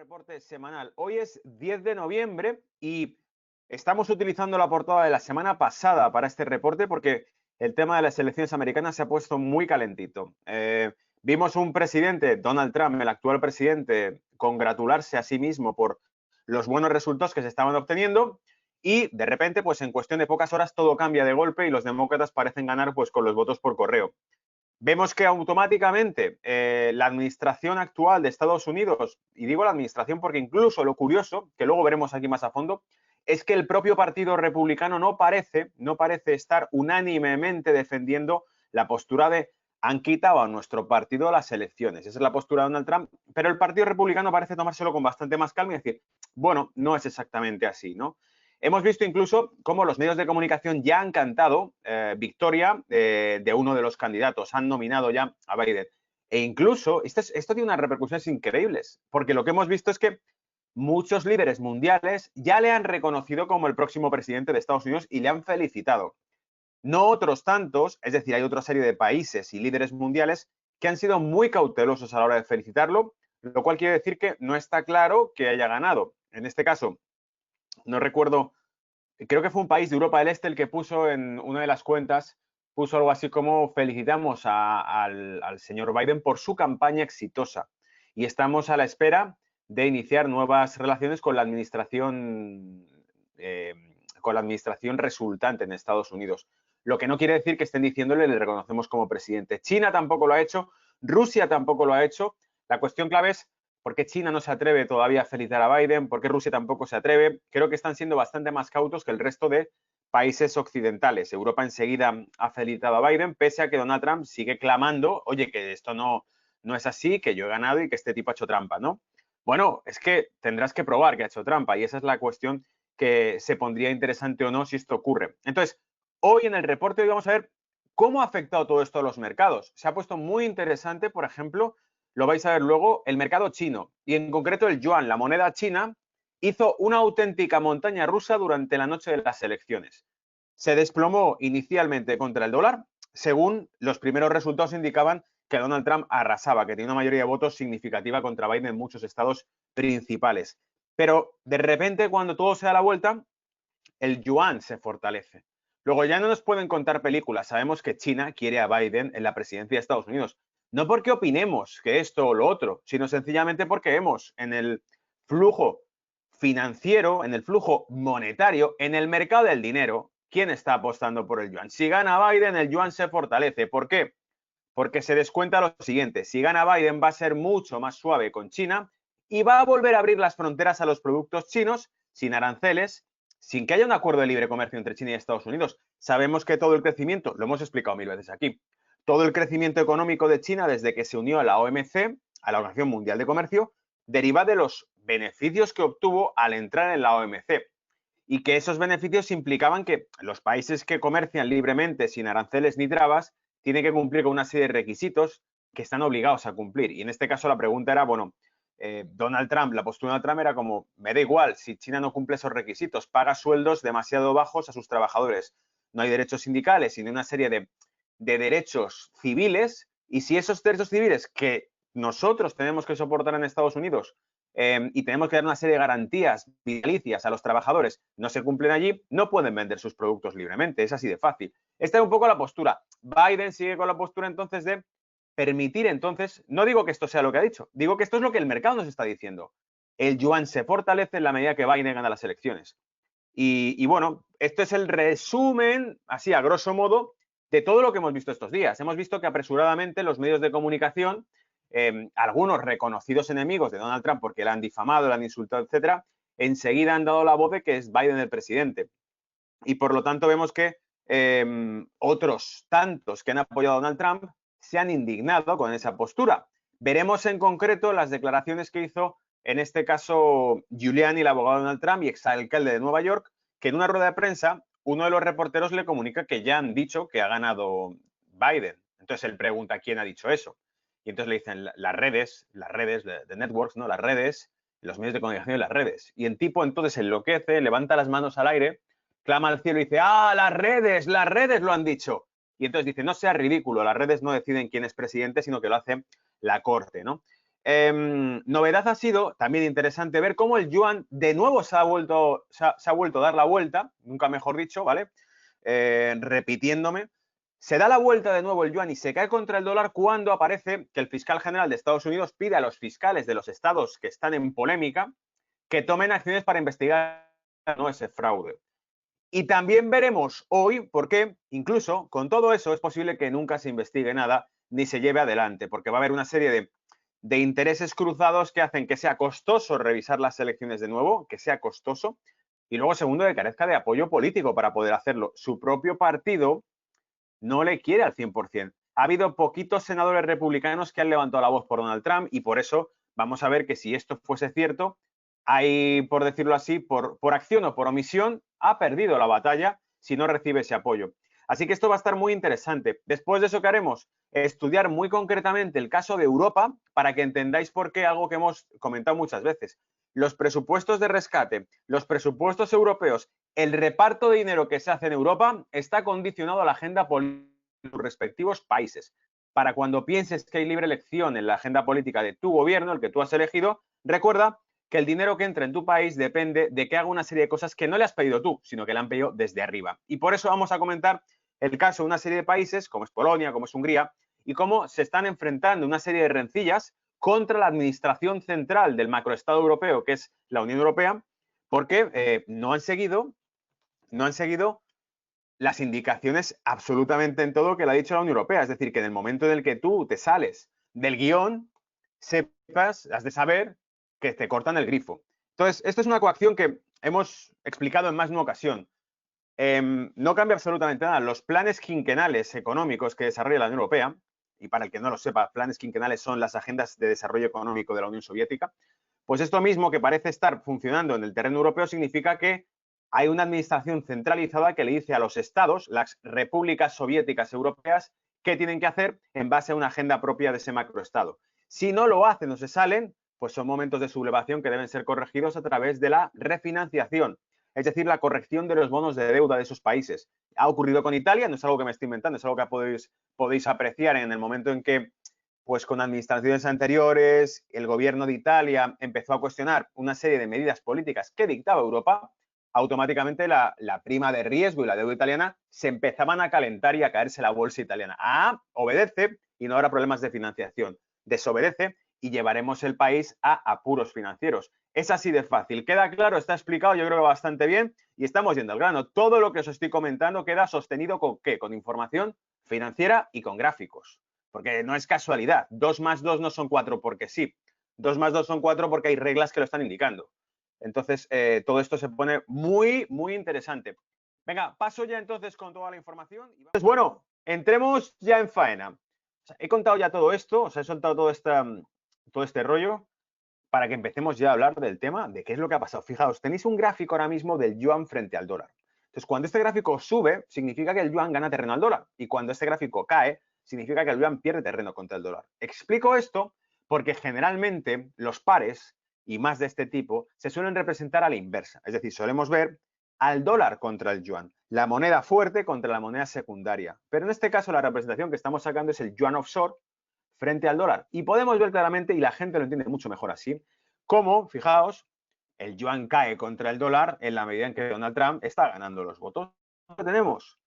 reporte semanal. Hoy es 10 de noviembre y estamos utilizando la portada de la semana pasada para este reporte porque el tema de las elecciones americanas se ha puesto muy calentito. Vimos un presidente, Donald Trump, el actual presidente, congratularse a sí mismo por los buenos resultados que se estaban obteniendo y de repente, pues en cuestión de pocas horas todo cambia de golpe y los demócratas parecen ganar pues con los votos por correo. Vemos que automáticamente la administración actual de Estados Unidos, y digo la administración porque incluso lo curioso, que luego veremos aquí más a fondo, es que el propio Partido Republicano no parece estar unánimemente defendiendo la postura de han quitado a nuestro partido las elecciones. Esa es la postura de Donald Trump, pero el Partido Republicano parece tomárselo con bastante más calma y decir, bueno, no es exactamente así, ¿no? Hemos visto incluso cómo los medios de comunicación ya han cantado victoria de uno de los candidatos, han nominado ya a Biden. E incluso, esto tiene unas repercusiones increíbles, porque lo que hemos visto es que muchos líderes mundiales ya le han reconocido como el próximo presidente de Estados Unidos y le han felicitado. No otros tantos, es decir, hay otra serie de países y líderes mundiales que han sido muy cautelosos a la hora de felicitarlo, lo cual quiere decir que no está claro que haya ganado. En este caso, no recuerdo, creo que fue un país de Europa del Este el que puso en una de las cuentas, puso algo así como felicitamos al señor Biden por su campaña exitosa y estamos a la espera de iniciar nuevas relaciones eh, con la administración resultante en Estados Unidos. Lo que no quiere decir que estén diciéndole le reconocemos como presidente. China tampoco lo ha hecho, Rusia tampoco lo ha hecho. La cuestión clave es ¿por qué China no se atreve todavía a felicitar a Biden? ¿Por qué Rusia tampoco se atreve? Creo que están siendo bastante más cautos que el resto de países occidentales. Europa enseguida ha felicitado a Biden, pese a que Donald Trump sigue clamando, oye, que esto no es así, que yo he ganado y que este tipo ha hecho trampa, ¿no? Bueno, es que tendrás que probar que ha hecho trampa y esa es la cuestión que se pondría interesante o no si esto ocurre. Entonces, hoy en el reporte hoy vamos a ver cómo ha afectado todo esto a los mercados. Se ha puesto muy interesante, por ejemplo, lo vais a ver luego, el mercado chino y en concreto el yuan, la moneda china, hizo una auténtica montaña rusa durante la noche de las elecciones. Se desplomó inicialmente contra el dólar, según los primeros resultados indicaban que Donald Trump arrasaba, que tenía una mayoría de votos significativa contra Biden en muchos estados principales. Pero de repente, cuando todo se da la vuelta, el yuan se fortalece. Luego ya no nos pueden contar películas. Sabemos que China quiere a Biden en la presidencia de Estados Unidos. No porque opinemos que esto o lo otro, sino sencillamente porque vemos en el flujo financiero, en el flujo monetario, en el mercado del dinero, quién está apostando por el yuan. Si gana Biden, el yuan se fortalece. ¿Por qué? Porque se descuenta lo siguiente. Si gana Biden, va a ser mucho más suave con China y va a volver a abrir las fronteras a los productos chinos sin aranceles, sin que haya un acuerdo de libre comercio entre China y Estados Unidos. Sabemos que todo el crecimiento, lo hemos explicado mil veces aquí, todo el crecimiento económico de China desde que se unió a la OMC, a la Organización Mundial de Comercio, deriva de los beneficios que obtuvo al entrar en la OMC. Y que esos beneficios implicaban que los países que comercian libremente, sin aranceles ni trabas, tienen que cumplir con una serie de requisitos que están obligados a cumplir. Y en este caso la pregunta era, bueno, Donald Trump, la postura de Donald Trump era como, me da igual, si China no cumple esos requisitos, paga sueldos demasiado bajos a sus trabajadores, no hay derechos sindicales, sino una serie de derechos civiles, y si esos derechos civiles que nosotros tenemos que soportar en Estados Unidos y tenemos que dar una serie de garantías vitalicias a los trabajadores, no se cumplen allí, no pueden vender sus productos libremente, es así de fácil. Esta es un poco la postura. Biden sigue con la postura entonces de permitir entonces, no digo que esto sea lo que ha dicho, digo que esto es lo que el mercado nos está diciendo. El yuan se fortalece en la medida que Biden gana las elecciones. Y bueno, esto es el resumen, así a grosso modo, de todo lo que hemos visto estos días. Hemos visto que apresuradamente los medios de comunicación, algunos reconocidos enemigos de Donald Trump porque le han difamado, le han insultado, etcétera, enseguida han dado la voz de que es Biden el presidente. Y por lo tanto vemos que otros tantos que han apoyado a Donald Trump se han indignado con esa postura. Veremos en concreto las declaraciones que hizo, en este caso, Giuliani, el abogado de Donald Trump y exalcalde de Nueva York, que en una rueda de prensa uno de los reporteros le comunica que ya han dicho que ha ganado Biden. Entonces él pregunta quién ha dicho eso. Y entonces le dicen las redes de networks, ¿no? Las redes, los medios de comunicación y las redes. Y el tipo entonces enloquece, levanta las manos al aire, clama al cielo y dice, las redes lo han dicho. Y entonces dice, no sea ridículo, las redes no deciden quién es presidente, sino que lo hace la corte, ¿no? Novedad ha sido también interesante ver cómo el yuan de nuevo se ha vuelto a dar la vuelta, nunca mejor dicho, ¿vale? Repitiéndome, se da la vuelta de nuevo el yuan y se cae contra el dólar cuando aparece que el fiscal general de Estados Unidos pide a los fiscales de los estados que están en polémica que tomen acciones para investigar ese fraude. Y también veremos hoy por qué, incluso con todo eso, es posible que nunca se investigue nada ni se lleve adelante, porque va a haber una serie de intereses cruzados que hacen que sea costoso revisar las elecciones de nuevo, que sea costoso, y luego, segundo, que carezca de apoyo político para poder hacerlo. Su propio partido no le quiere al 100%. Ha habido poquitos senadores republicanos que han levantado la voz por Donald Trump y por eso vamos a ver que si esto fuese cierto, hay, por decirlo así, por acción o por omisión, ha perdido la batalla si no recibe ese apoyo. Así que esto va a estar muy interesante. Después de eso, ¿qué haremos? Estudiar muy concretamente el caso de Europa para que entendáis por qué, algo que hemos comentado muchas veces. Los presupuestos de rescate, los presupuestos europeos, el reparto de dinero que se hace en Europa está condicionado a la agenda política de sus respectivos países. Para cuando pienses que hay libre elección en la agenda política de tu gobierno, el que tú has elegido, recuerda que el dinero que entra en tu país depende de que haga una serie de cosas que no le has pedido tú, sino que le han pedido desde arriba. Y por eso vamos a comentar el caso de una serie de países, como es Polonia, como es Hungría, y cómo se están enfrentando una serie de rencillas contra la administración central del macroestado europeo, que es la Unión Europea, porque no han seguido las indicaciones absolutamente en todo que le ha dicho la Unión Europea. Es decir, que en el momento en el que tú te sales del guión, sepas, has de saber que te cortan el grifo. Entonces, esto es una coacción que hemos explicado en más de una ocasión. No cambia absolutamente nada. Los planes quinquenales económicos que desarrolla la Unión Europea, y para el que no lo sepa, planes quinquenales son las agendas de desarrollo económico de la Unión Soviética, pues esto mismo que parece estar funcionando en el terreno europeo significa que hay una administración centralizada que le dice a los estados, las repúblicas soviéticas europeas, qué tienen que hacer en base a una agenda propia de ese macroestado. Si no lo hacen o se salen, pues son momentos de sublevación que deben ser corregidos a través de la refinanciación, es decir, la corrección de los bonos de deuda de esos países. Ha ocurrido con Italia, no es algo que me estoy inventando, es algo que podéis apreciar en el momento en que, pues con administraciones anteriores, el gobierno de Italia empezó a cuestionar una serie de medidas políticas que dictaba Europa, automáticamente la prima de riesgo y la deuda italiana se empezaban a calentar y a caerse la bolsa italiana. Obedece y no habrá problemas de financiación. Desobedece y llevaremos el país a apuros financieros. Es así de fácil. ¿Queda claro? Está explicado, yo creo que bastante bien y estamos yendo al grano. Todo lo que os estoy comentando queda sostenido ¿con qué? Con información financiera y con gráficos. Porque no es casualidad. 2 más 2 no son 4 porque sí. 2 más 2 son 4 porque hay reglas que lo están indicando. Entonces, todo esto se pone muy, muy interesante. Venga, paso ya entonces con toda la información. Entonces, bueno, entremos ya en faena. O sea, he contado ya todo esto, os he soltado todo este rollo para que empecemos ya a hablar del tema de qué es lo que ha pasado. Fijaos, tenéis un gráfico ahora mismo del yuan frente al dólar. Entonces, cuando este gráfico sube, significa que el yuan gana terreno al dólar. Y cuando este gráfico cae, significa que el yuan pierde terreno contra el dólar. Explico esto porque generalmente los pares, y más de este tipo, se suelen representar a la inversa. Es decir, solemos ver al dólar contra el yuan, la moneda fuerte contra la moneda secundaria. Pero en este caso la representación que estamos sacando es el yuan offshore frente al dólar. Y podemos ver claramente, y la gente lo entiende mucho mejor así, cómo, fijaos, el yuan cae contra el dólar en la medida en que Donald Trump está ganando los votos. Tenemos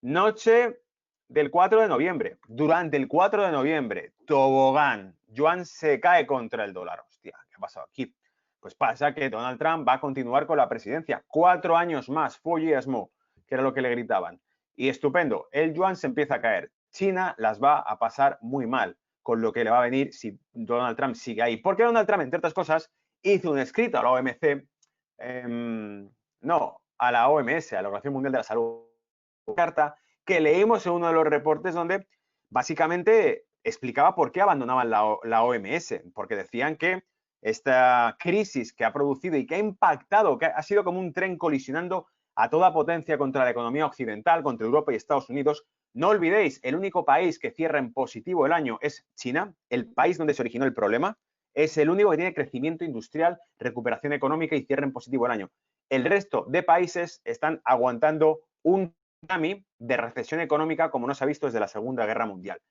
noche del 4 de noviembre. Durante el 4 de noviembre, tobogán, yuan se cae contra el dólar. Hostia, ¿qué ha pasado aquí? Pues pasa que Donald Trump va a continuar con la presidencia. 4 años más, 4 years more, que era lo que le gritaban. Y estupendo, el yuan se empieza a caer. China las va a pasar muy mal con lo que le va a venir si Donald Trump sigue ahí. Porque Donald Trump, entre otras cosas, hizo un escrito a la OMC, no, a la OMS, a la Organización Mundial de la Salud, carta que leímos en uno de los reportes donde básicamente explicaba por qué abandonaban la OMS, porque decían que esta crisis que ha producido y que ha impactado, que ha sido como un tren colisionando a toda potencia contra la economía occidental, contra Europa y Estados Unidos. No olvidéis, el único país que cierra en positivo el año es China, el país donde se originó el problema. Es el único que tiene crecimiento industrial, recuperación económica y cierra en positivo el año. El resto de países están aguantando un tsunami de recesión económica como no se ha visto desde la Segunda Guerra Mundial.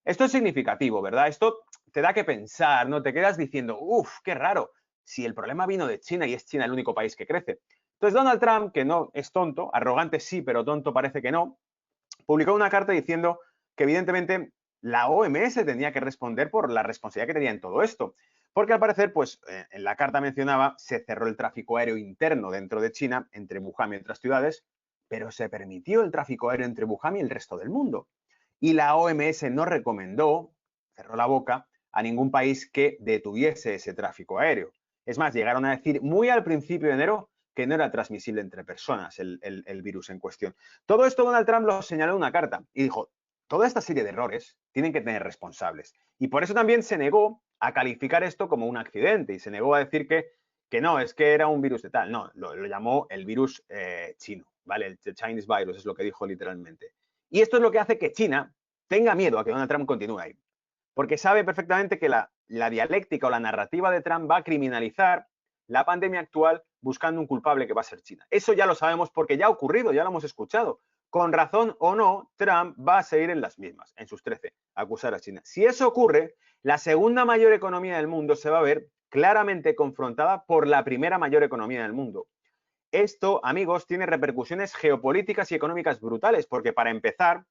Esto es significativo, ¿verdad? Esto te da que pensar, ¿no? Te quedas diciendo, uff, qué raro, si el problema vino de China y es China el único país que crece. Entonces Donald Trump, que no es tonto, arrogante sí, pero tonto parece que no, publicó una carta diciendo que evidentemente la OMS tenía que responder por la responsabilidad que tenía en todo esto. Porque al parecer, pues en la carta mencionaba, se cerró el tráfico aéreo interno dentro de China, entre Wuhan y otras ciudades, pero se permitió el tráfico aéreo entre Wuhan y el resto del mundo. Y la OMS no recomendó, cerró la boca, a ningún país que detuviese ese tráfico aéreo. Es más, llegaron a decir muy al principio de enero que no era transmisible entre personas el virus en cuestión. Todo esto Donald Trump lo señaló en una carta y dijo, toda esta serie de errores tienen que tener responsables. Y por eso también se negó a calificar esto como un accidente y se negó a decir que no, es que era un virus de tal. No, lo llamó el virus chino, ¿vale? El Chinese virus es lo que dijo literalmente. Y esto es lo que hace que China tenga miedo a que Donald Trump continúe ahí. Porque sabe perfectamente que la dialéctica o la narrativa de Trump va a criminalizar la pandemia actual buscando un culpable que va a ser China. Eso ya lo sabemos porque ya ha ocurrido, ya lo hemos escuchado. Con razón o no, Trump va a seguir en las mismas, en sus 13, acusar a China. Si eso ocurre, la segunda mayor economía del mundo se va a ver claramente confrontada por la primera mayor economía del mundo. Esto, amigos, tiene repercusiones geopolíticas y económicas brutales, porque para empezar,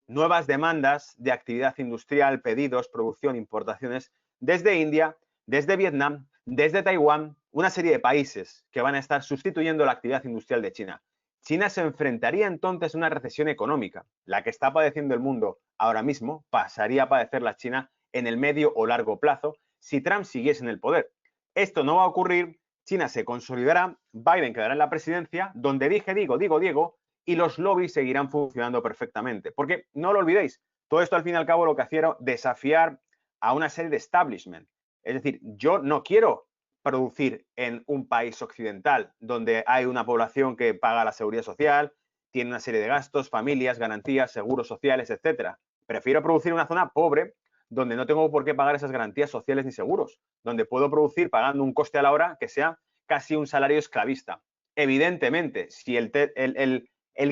nuevas demandas de actividad industrial, pedidos, producción, importaciones desde India, desde Vietnam, desde Taiwán, una serie de países que van a estar sustituyendo la actividad industrial de China. China se enfrentaría entonces a una recesión económica. La que está padeciendo el mundo ahora mismo pasaría a padecer la China en el medio o largo plazo si Trump siguiese en el poder. Esto no va a ocurrir, China se consolidará, Biden quedará en la presidencia, donde digo, y los lobbies seguirán funcionando perfectamente. Porque no lo olvidéis, todo esto al fin y al cabo lo que hacía era desafiar a una serie de establishment. Es decir, yo no quiero producir en un país occidental donde hay una población que paga la seguridad social, tiene una serie de gastos, familias, garantías, seguros sociales, etcétera. Prefiero producir en una zona pobre donde no tengo por qué pagar esas garantías sociales ni seguros, donde puedo producir pagando un coste a la hora que sea casi un salario esclavista. Evidentemente, si el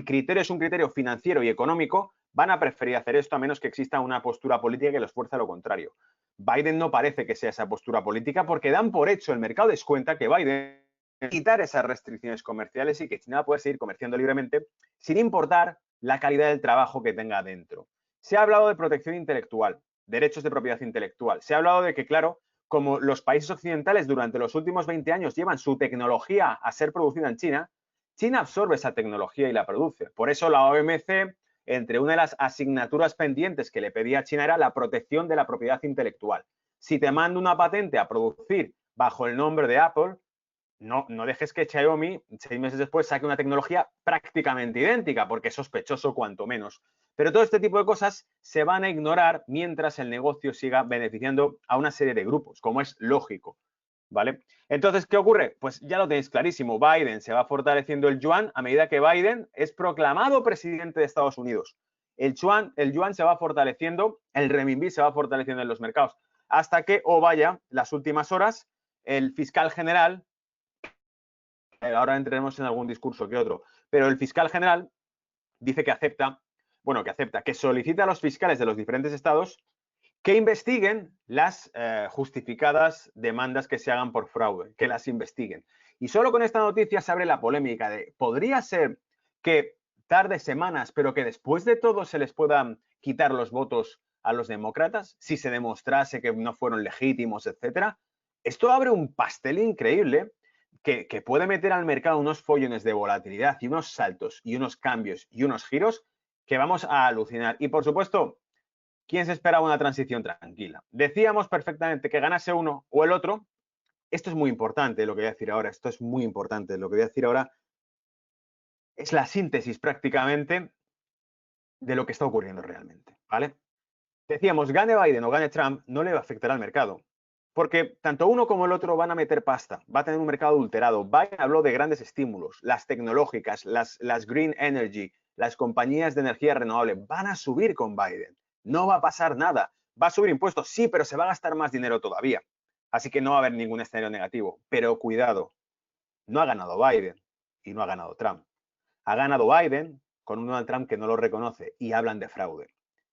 criterio es un criterio financiero y económico, van a preferir hacer esto a menos que exista una postura política que los fuerce a lo contrario. Biden no parece que sea esa postura política porque dan por hecho, el mercado descuenta que Biden quitar esas restricciones comerciales y que China puede seguir comerciando libremente sin importar la calidad del trabajo que tenga dentro. Se ha hablado de protección intelectual, derechos de propiedad intelectual. Se ha hablado de que, claro, como los países occidentales durante los últimos 20 años llevan su tecnología a ser producida en China, China absorbe esa tecnología y la produce. Por eso la OMC, entre una de las asignaturas pendientes que le pedía a China era la protección de la propiedad intelectual. Si te mando una patente a producir bajo el nombre de Apple, no dejes que Xiaomi 6 meses después saque una tecnología prácticamente idéntica, porque es sospechoso cuanto menos. Pero todo este tipo de cosas se van a ignorar mientras el negocio siga beneficiando a una serie de grupos, como es lógico. ¿Vale? Entonces, ¿qué ocurre? Pues ya lo tenéis clarísimo. Biden se va fortaleciendo el yuan a medida que Biden es proclamado presidente de Estados Unidos. El yuan se va fortaleciendo, el renminbi se va fortaleciendo en los mercados, hasta que, vaya, las últimas horas, el fiscal general, ahora entraremos en algún discurso que otro, pero el fiscal general dice que que solicita a los fiscales de los diferentes estados que investiguen las justificadas demandas que se hagan por fraude, que las investiguen. Y solo con esta noticia se abre la polémica de, ¿podría ser que tarde semanas, pero que después de todo se les puedan quitar los votos a los demócratas si se demostrase que no fueron legítimos, etcétera? Esto abre un pastel increíble que puede meter al mercado unos follones de volatilidad y unos saltos y unos cambios y unos giros que vamos a alucinar. Y por supuesto, ¿quién se esperaba una transición tranquila? Decíamos perfectamente que ganase uno o el otro. Esto es muy importante lo que voy a decir ahora. Esto es muy importante. Lo que voy a decir ahora es la síntesis prácticamente de lo que está ocurriendo realmente, ¿vale? Decíamos, gane Biden o gane Trump, no le va a afectar al mercado. Porque tanto uno como el otro van a meter pasta, va a tener un mercado adulterado. Biden habló de grandes estímulos, las tecnológicas, las green energy, las compañías de energía renovable van a subir con Biden. No va a pasar nada. Va a subir impuestos, sí, pero se va a gastar más dinero todavía. Así que no va a haber ningún escenario negativo. Pero cuidado, no ha ganado Biden y no ha ganado Trump. Ha ganado Biden con un Donald Trump que no lo reconoce y hablan de fraude.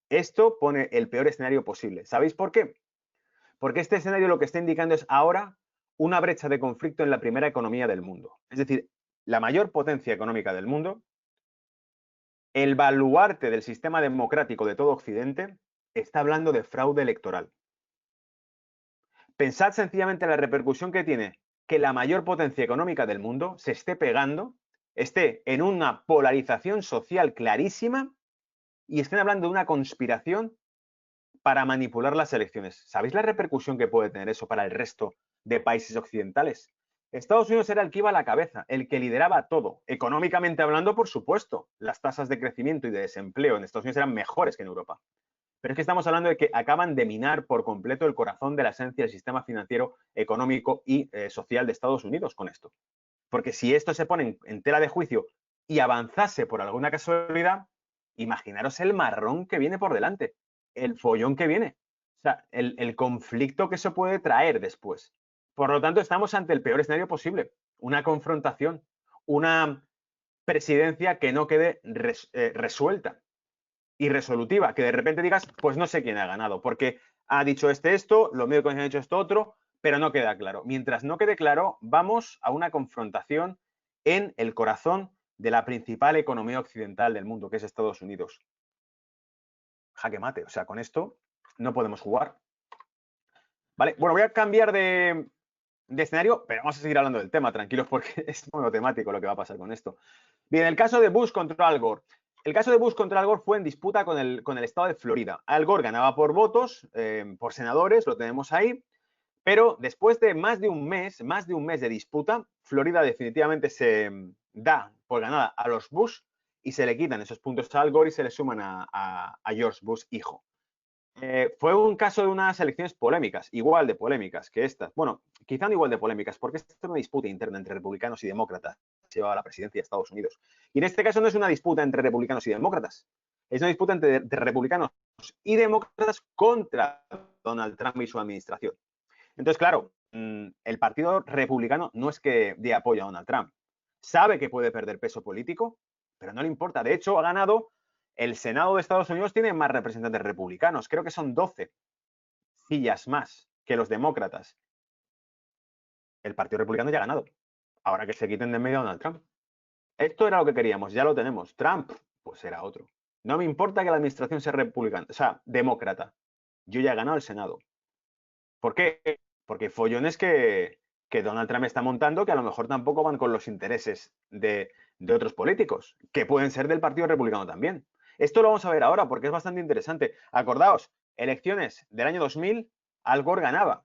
Esto pone el peor escenario posible. ¿Sabéis por qué? Porque este escenario lo que está indicando es ahora una brecha de conflicto en la primera economía del mundo. Es decir, la mayor potencia económica del mundo, el baluarte del sistema democrático de todo Occidente, está hablando de fraude electoral. Pensad sencillamente en la repercusión que tiene que la mayor potencia económica del mundo se esté pegando, esté en una polarización social clarísima y estén hablando de una conspiración para manipular las elecciones. ¿Sabéis la repercusión que puede tener eso para el resto de países occidentales? Estados Unidos era el que iba a la cabeza, el que lideraba todo. Económicamente hablando, por supuesto, las tasas de crecimiento y de desempleo en Estados Unidos eran mejores que en Europa. Pero es que estamos hablando de que acaban de minar por completo el corazón de la esencia del sistema financiero, económico y social de Estados Unidos con esto. Porque si esto se pone en tela de juicio y avanzase por alguna casualidad, imaginaros el marrón que viene por delante, el follón que viene, o sea, el conflicto que se puede traer después. Por lo tanto, estamos ante el peor escenario posible, una confrontación, una presidencia que no quede resuelta y resolutiva, que de repente digas, pues no sé quién ha ganado, porque ha dicho esto, los medios de comunicación han dicho esto otro, pero no queda claro. Mientras no quede claro, vamos a una confrontación en el corazón de la principal economía occidental del mundo, que es Estados Unidos. Jaque mate, o sea, con esto no podemos jugar. Vale, bueno, voy a cambiar de escenario, pero vamos a seguir hablando del tema, tranquilos, porque es monotemático lo que va a pasar con esto. Bien, el caso de Bush contra Al Gore. El caso de Bush contra Al Gore fue en disputa con el estado de Florida. Al Gore ganaba por votos, por senadores, lo tenemos ahí, pero después de más de un mes de disputa, Florida definitivamente se da por ganada a los Bush y se le quitan esos puntos a Al Gore y se le suman a George Bush hijo. Fue un caso de unas elecciones polémicas, igual de polémicas que estas. Bueno, quizá no igual de polémicas, porque esta es una disputa interna entre republicanos y demócratas que llevaba la presidencia de Estados Unidos. Y en este caso no es una disputa entre republicanos y demócratas, es una disputa entre republicanos y demócratas contra Donald Trump y su administración. Entonces, claro, el Partido Republicano no es que dé apoyo a Donald Trump. Sabe que puede perder peso político, pero no le importa. De hecho, ha ganado el Senado de Estados Unidos, tiene más representantes republicanos. Creo que son 12 sillas más que los demócratas. El Partido Republicano ya ha ganado. Ahora que se quiten de en medio a Donald Trump. Esto era lo que queríamos, ya lo tenemos. Trump, pues era otro. No me importa que la administración sea republicana, o sea, demócrata. Yo ya he ganado el Senado. ¿Por qué? Porque follones que Donald Trump está montando que a lo mejor tampoco van con los intereses de otros políticos, que pueden ser del Partido Republicano también. Esto lo vamos a ver ahora porque es bastante interesante. Acordaos, elecciones del año 2000, Al Gore ganaba.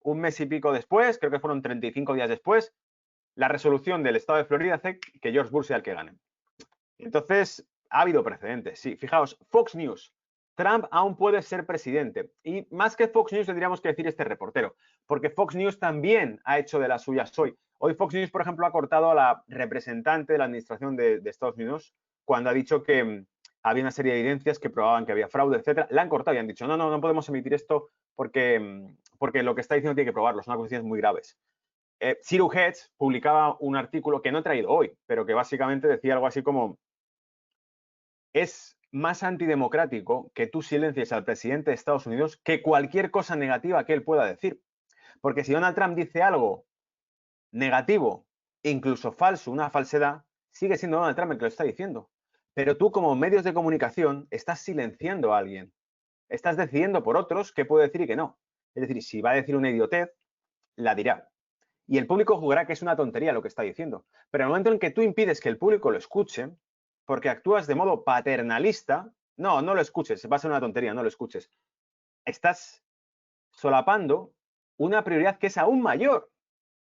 Un mes y pico después, creo que fueron 35 días después, la resolución del estado de Florida hace que George Bush sea el que gane. Entonces, ha habido precedentes. Sí, fijaos, Fox News. Trump aún puede ser presidente. Y más que Fox News, tendríamos que decir este reportero, porque Fox News también ha hecho de las suyas hoy. Hoy Fox News, por ejemplo, ha cortado a la representante de la administración de Estados Unidos cuando ha dicho que había una serie de evidencias que probaban que había fraude, etcétera. La han cortado y han dicho, no podemos emitir esto porque lo que está diciendo tiene que probarlo. Son acusaciones muy graves. Zero Hedge publicaba un artículo que no he traído hoy, pero que básicamente decía algo así como: es más antidemocrático que tú silencies al presidente de Estados Unidos que cualquier cosa negativa que él pueda decir. Porque si Donald Trump dice algo negativo, incluso falso, una falsedad, sigue siendo Donald Trump el que lo está diciendo. Pero tú, como medios de comunicación, estás silenciando a alguien. Estás decidiendo por otros qué puede decir y qué no. Es decir, si va a decir una idiotez, la dirá. Y el público jugará que es una tontería lo que está diciendo. Pero en el momento en que tú impides que el público lo escuche, porque actúas de modo paternalista, no lo escuches, va a ser una tontería, no lo escuches. Estás solapando una prioridad que es aún mayor,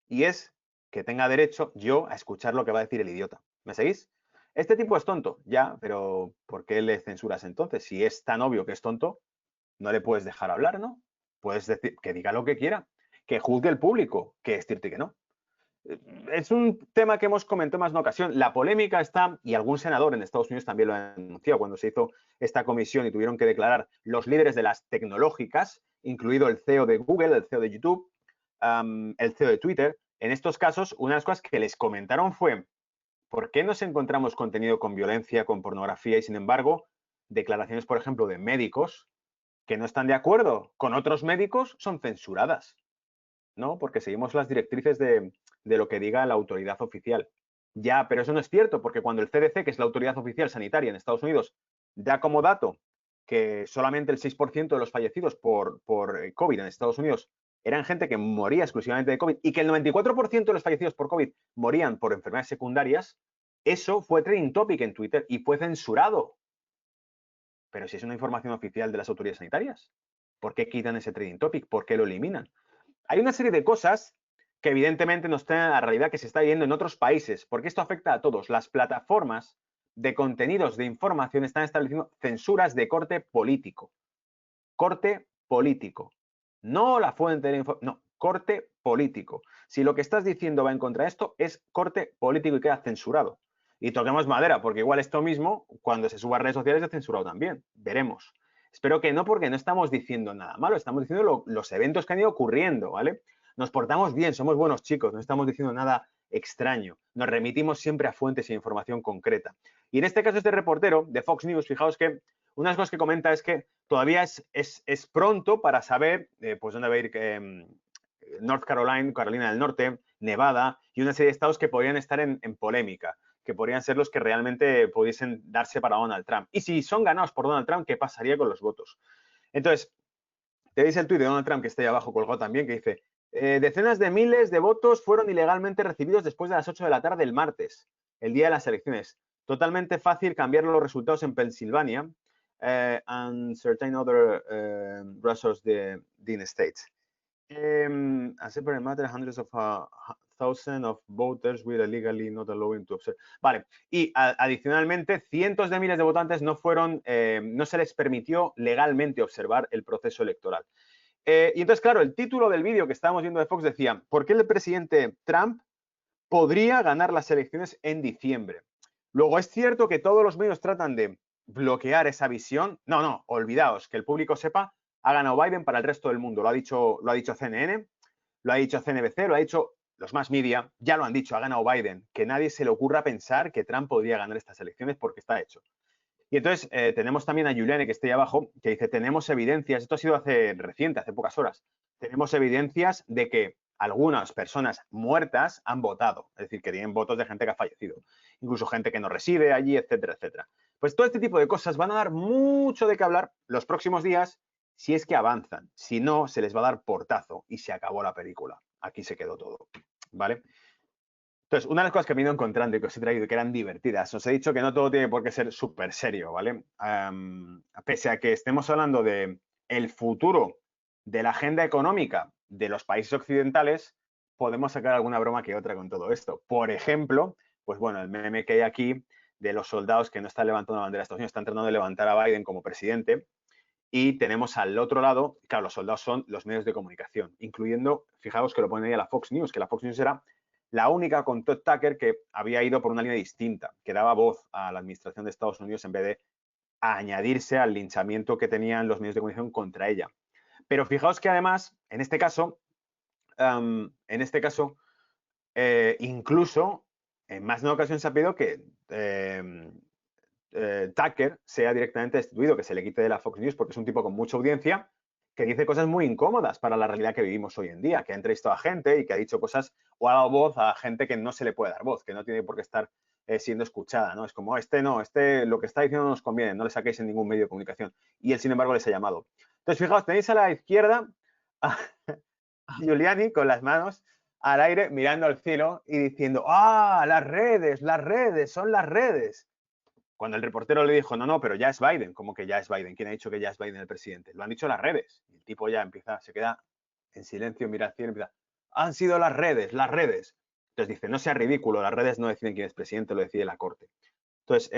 y es que tenga derecho yo a escuchar lo que va a decir el idiota. ¿Me seguís? Este tipo es tonto, ya, pero ¿por qué le censuras entonces? Si es tan obvio que es tonto, no le puedes dejar hablar, ¿no? Puedes decir que diga lo que quiera, que juzgue el público, que decirte que no. Es un tema que hemos comentado más de una ocasión. La polémica está, y algún senador en Estados Unidos también lo ha anunciado cuando se hizo esta comisión y tuvieron que declarar los líderes de las tecnológicas, incluido el CEO de Google, el CEO de YouTube, el CEO de Twitter. En estos casos, una de las cosas que les comentaron fue: ¿por qué nos encontramos contenido con violencia, con pornografía y, sin embargo, declaraciones, por ejemplo, de médicos que no están de acuerdo con otros médicos son censuradas, ¿no? Porque seguimos las directrices de lo que diga la autoridad oficial. Ya, pero eso no es cierto, porque cuando el CDC, que es la autoridad oficial sanitaria en Estados Unidos, da como dato que solamente el 6% de los fallecidos por COVID en Estados Unidos eran gente que moría exclusivamente de COVID y que el 94% de los fallecidos por COVID morían por enfermedades secundarias, eso fue trending topic en Twitter y fue censurado. Pero si es una información oficial de las autoridades sanitarias, ¿por qué quitan ese trending topic? ¿Por qué lo eliminan? Hay una serie de cosas que evidentemente nos traen a la realidad que se está viendo en otros países, porque esto afecta a todos. Las plataformas de contenidos de información están estableciendo censuras de corte político. Corte político. No la fuente de la información, no, corte político. Si lo que estás diciendo va en contra de esto, es corte político y queda censurado. Y toquemos madera, porque igual esto mismo, cuando se suba a redes sociales, es censurado también. Veremos. Espero que no, porque no estamos diciendo nada malo, estamos diciendo los eventos que han ido ocurriendo, ¿vale? Nos portamos bien, somos buenos chicos, no estamos diciendo nada extraño. Nos remitimos siempre a fuentes e información concreta. Y en este caso, este reportero de Fox News, fijaos que una de las cosas que comenta es que todavía es pronto para saber pues dónde va a ir North Carolina, Carolina del Norte, Nevada y una serie de estados que podrían estar en polémica, que podrían ser los que realmente pudiesen darse para Donald Trump. Y si son ganados por Donald Trump, ¿qué pasaría con los votos? Entonces, te dice el tuit de Donald Trump, que está ahí abajo colgado también, que dice, decenas de miles de votos fueron ilegalmente recibidos después de las 8 de la tarde del martes, el día de las elecciones. Totalmente fácil cambiar los resultados en Pensilvania and certain other resources the states. As a separate matter, hundreds of thousands of voters were illegally not allowed to observe. Vale, y adicionalmente, cientos de miles de votantes no se les permitió legalmente observar el proceso electoral. Y entonces, claro, el título del vídeo que estábamos viendo de Fox decía, ¿por qué el presidente Trump podría ganar las elecciones en diciembre? Luego, es cierto que todos los medios tratan de bloquear esa visión. No, olvidaos, que el público sepa, ha ganado Biden para el resto del mundo. Lo ha dicho CNN, lo ha dicho CNBC, lo ha dicho los más media, ya lo han dicho, ha ganado Biden. Que nadie se le ocurra pensar que Trump podría ganar estas elecciones porque está hecho. Y entonces tenemos también a Giuliani, que está ahí abajo, que dice, tenemos evidencias, esto ha sido reciente, hace pocas horas, tenemos evidencias de que algunas personas muertas han votado, es decir, que tienen votos de gente que ha fallecido, incluso gente que no reside allí, etcétera, etcétera. Pues todo este tipo de cosas van a dar mucho de qué hablar los próximos días si es que avanzan. Si no, se les va a dar portazo y se acabó la película. Aquí se quedó todo, ¿vale? Entonces, una de las cosas que me he ido encontrando y que os he traído que eran divertidas, os he dicho que no todo tiene por qué ser súper serio, ¿vale? Pese a que estemos hablando de el futuro de la agenda económica de los países occidentales, podemos sacar alguna broma que otra con todo esto. Por ejemplo, pues bueno, el meme que hay aquí de los soldados que no están levantando la bandera de Estados Unidos, están tratando de levantar a Biden como presidente. Y tenemos al otro lado, claro, los soldados son los medios de comunicación, incluyendo, fijaos que lo ponen ahí a la Fox News, que la Fox News era la única con Todd Tucker que había ido por una línea distinta, que daba voz a la administración de Estados Unidos en vez de añadirse al linchamiento que tenían los medios de comunicación contra ella. Pero fijaos que además, en este caso, incluso en más de una ocasión se ha pedido que Tucker sea directamente destituido, que se le quite de la Fox News, porque es un tipo con mucha audiencia que dice cosas muy incómodas para la realidad que vivimos hoy en día, que ha entrevistado a gente y que ha dicho cosas o ha dado voz a gente que no se le puede dar voz, que no tiene por qué estar siendo escuchada, ¿no? Es como, lo que está diciendo no nos conviene, no le saquéis en ningún medio de comunicación. Y él, sin embargo, les ha llamado. Entonces, fijaos, tenéis a la izquierda a Giuliani con las manos al aire mirando al cielo y diciendo, las redes, son las redes. Cuando el reportero le dijo, no, pero ya es Biden, ¿cómo que ya es Biden? ¿Quién ha dicho que ya es Biden el presidente? Lo han dicho las redes. Y el tipo ya se queda en silencio, mira al cielo y empieza, han sido las redes, las redes. Entonces dice, no sea ridículo, las redes no deciden quién es presidente, lo decide la corte. Entonces,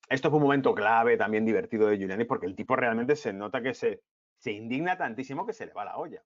esto fue un momento clave, también divertido de Giuliani, porque el tipo realmente se nota que se indigna tantísimo que se le va la olla.